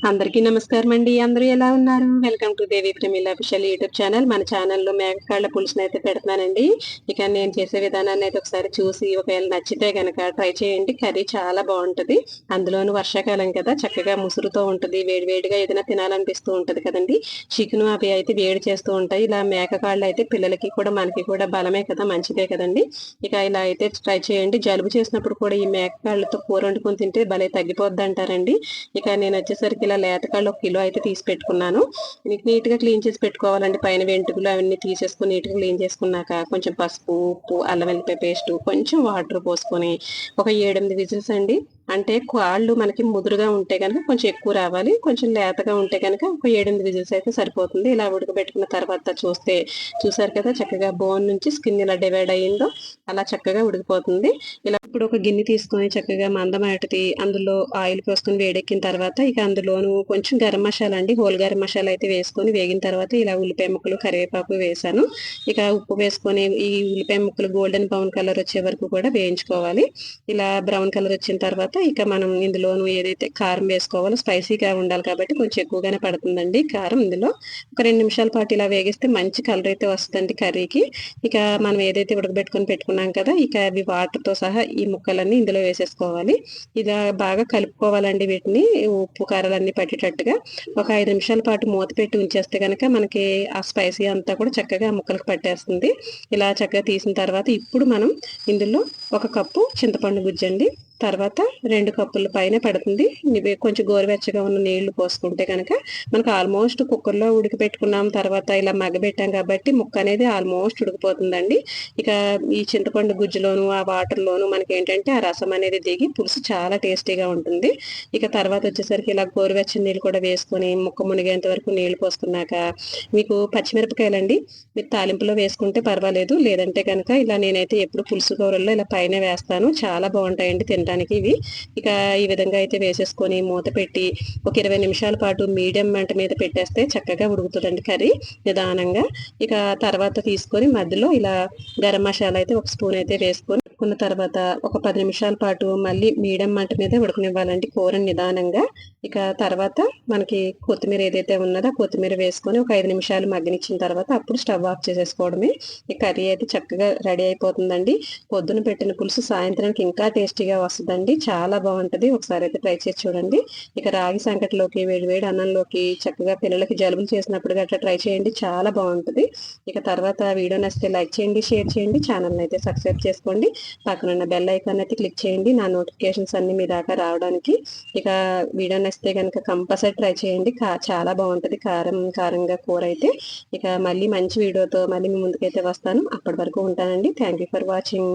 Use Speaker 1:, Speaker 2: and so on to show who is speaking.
Speaker 1: అందరికీ నమస్కారం అండి. అందరూ ఎలా ఉన్నారు? Welcome to Devi Pramila official YouTube channel. మన ఛానల్‌లో మేకకాళ్ళ పులుసుని అయితే పెడుతున్నానండి. ఇక నేను చేసే విధానాన్ని అయితే ఒకసారి చూసి ఒకవేళ నచ్చితే గనక ట్రై చేయండి. కర్రీ చాలా బావుంటది. అందులోను వర్షాకాలం కదా! చక్కగా ముసురుతో ఉంటది. వేడి వేడిగా ఏదైనా తినాలనిపిస్తూ ఉంటది కదండీ! చికెను అవి అయితే వేడి చేస్తూ ఉంటాయి. ఇలా మేకకాళ్ళు అయితే పిల్లలకి కూడా మనకి కూడా బలమే కదా! మంచిదే కదండీ! ఇక ఇలా అయితే ట్రై చేయండి. జలుబు చేసినప్పుడు కూడా ఈ మేకకాళ్ళతో కూర వండుకొని తింటే భలే తగ్గిపోద్దంటారండి. ఇక నేనొచ్చేసరికి ఇలా లేతకాళ్ళు 1 కిలో అయితే తీసి పెట్టుకున్నాను. నీట్‌గా క్లీన్ చేసి పెట్టుకోవాలండి. పైన వెంట్రుకలు అవన్నీ తీసేసుకొని నీట్‌గా క్లీన్ చేసుకున్నాక కొంచెం పసుపు, ఉప్పు, అల్లం వెల్లిపాయ పేస్టు, కొంచెం వాటర్ పోసుకొని ఒక 7, 8 విజిల్స్ అండి. అంటే కాళ్ళు మనకి ముదురుగా ఉంటే గనక కొంచెం ఎక్కువ రావాలి. కొంచెం లేతగా ఉంటే గనక ఒక 7, 8 విజిల్స్ అయితే సరిపోతుంది. ఇలా ఉడకబెట్టుకున్న తర్వాత చూసారు కదా! చక్కగా బోన్ నుంచి స్కిన్ ఎలా డివైడ్ అయ్యిందో అలా చక్కగా ఉడికిపోతుంది. ఇలా ఇప్పుడు ఒక గిన్నె తీసుకొని చక్కగా మందమాటిది అందులో ఆయిల్ పోసుకొని వేడెక్కిన తర్వాత ఇక అందులోను కొంచెం గరం మసాలా అండి, హోల్ గరం మసాలా అయితే వేసుకొని వేగిన తర్వాత ఇలా ఉల్లిపాయ ముక్కలు, కరివేపాకు వేసాను. ఇక ఉప్పు వేసుకొని ఈ ఉల్లిపాయ ముక్కలు గోల్డెన్ బ్రౌన్ కలర్ వచ్చే వరకు కూడా వేయించుకోవాలి. ఇలా బ్రౌన్ కలర్ వచ్చిన తర్వాత ఇక మనం ఇందులోను ఏదైతే కారం వేసుకోవాలో స్పైసీగా ఉండాలి కాబట్టి కొంచెం ఎక్కువగానే పడుతుందండి కారం. ఇందులో ఒక 2 నిమిషాల పాటు ఇలా వేగిస్తే మంచి కలర్ అయితే వస్తుందండి కర్రీకి. ఇక మనం ఏదైతే ఉడకబెట్టుకొని పెట్టుకున్నాం కదా! ఇక అవి వాటర్‌తో సహా ఈ ముక్కలన్నీ ఇందులో వేసేసుకోవాలి. ఇలా బాగా కలుపుకోవాలండి వీటిని. ఉప్పు, కారాలన్నీ పట్టేటట్టుగా. ఒక 5 నిమిషాల పాటు మూత పెట్టి ఉంచేస్తే గనక మనకి ఆ స్పైసీ అంతా కూడా చక్కగా ముక్కలకు పట్టేస్తుంది. ఇలా చక్కగా తీసిన తర్వాత ఇప్పుడు మనం ఇందులో 1 కప్పు చింతపండు గుజ్జండి. తర్వాత 2 కప్పుల పైనే పడుతుంది. ఇవి కొంచెం గోరువెచ్చగా ఉన్న నీళ్లు పోసుకుంటే గనక మనకు ఆల్మోస్ట్ కుక్కర్‌లో ఉడకబెట్టుకున్నాం. తర్వాత ఇలా మగ్గబెట్టాం కాబట్టి ముక్క అనేది ఆల్మోస్ట్ ఉడికిపోతుందండి. ఇక ఈ చింతపండు గుజ్జులోను, ఆ వాటర్‌లోను మనకేంటంటే ఆ రసం అనేది దిగి పులుసు చాలా టేస్టీగా ఉంటుంది. ఇక తర్వాత వచ్చేసరికి ఇలా గోరువెచ్చని నీళ్ళు కూడా వేసుకొని ముక్క మునిగేంత వరకు నీళ్లు పోసుకున్నాక మీకు పచ్చిమిరపకాయలండి మీరు తాలింపులో వేసుకుంటే పర్వాలేదు. లేదంటే కనుక ఇలా నేనైతే ఎప్పుడు పులుసు కూరల్లో ఇలా పైనే వేస్తాను. చాలా బావుంటాయండి తినడానికి ఇవి. ఇక ఈ విధంగా అయితే వేసేసుకొని మూత పెట్టి ఒక 20 నిమిషాల పాటు మీడియం మంట మీద పెట్టేస్తే చక్కగా ఉడుకుతదండి కర్రీ నిదానంగా. ఇక తర్వాత తీసుకొని మధ్యలో ఇలా గరం మసాలా అయితే ఒక స్పూన్ అయితే వేసుకొని ఉన్న తర్వాత ఒక 10 నిమిషాల పాటు మళ్ళీ మీడియం మంట మీద ఉడకనివ్వాలండి కూరని నిదానంగా. ఇక తర్వాత మనకి కొత్తిమీర ఏదైతే ఉన్నదో కొత్తిమీర వేసుకొని ఒక 5 నిమిషాలు మగ్గనిచ్చిన తర్వాత అప్పుడు స్టవ్ ఆఫ్ చేసేసుకోవడమే. ఈ కర్రీ అయితే చక్కగా రెడీ అయిపోతుందండి. పొద్దున పెట్టిన పులుసు సాయంత్రానికి ఇంకా టేస్టీగా వస్తదండి. చాలా బావుంటది. ఒకసారి అయితే ట్రై చేసి చూడండి. ఇక రాగి సంకటిలోకి, వేడి వేడి అన్నంలోకి చక్కగా పిల్లలకి జలుబులు చేసినప్పుడు గట్రా ట్రై చేయండి. చాలా బావుంటది. ఇక తర్వాత వీడియో నచ్చితే లైక్ చేయండి, షేర్ చేయండి. ఛానల్‌ని అయితే సబ్స్క్రైబ్ చేసుకోండి. పక్కనున్న బెల్ ఐకాన్ అయితే క్లిక్ చేయండి. నా నోటిఫికేషన్స్ అన్నీ మీ దాకా రావడానికి. ఇక వీడియో నచ్చితే గనక కంపల్సరీ ట్రై చేయండి. చాలా బావుంటది కారంగా కూర అయితే. ఇక మళ్ళీ మంచి వీడియోతో మళ్ళీ మీ ముందుకైతే వస్తాను. అప్పటి వరకు ఉంటానండి. Thank you for watching.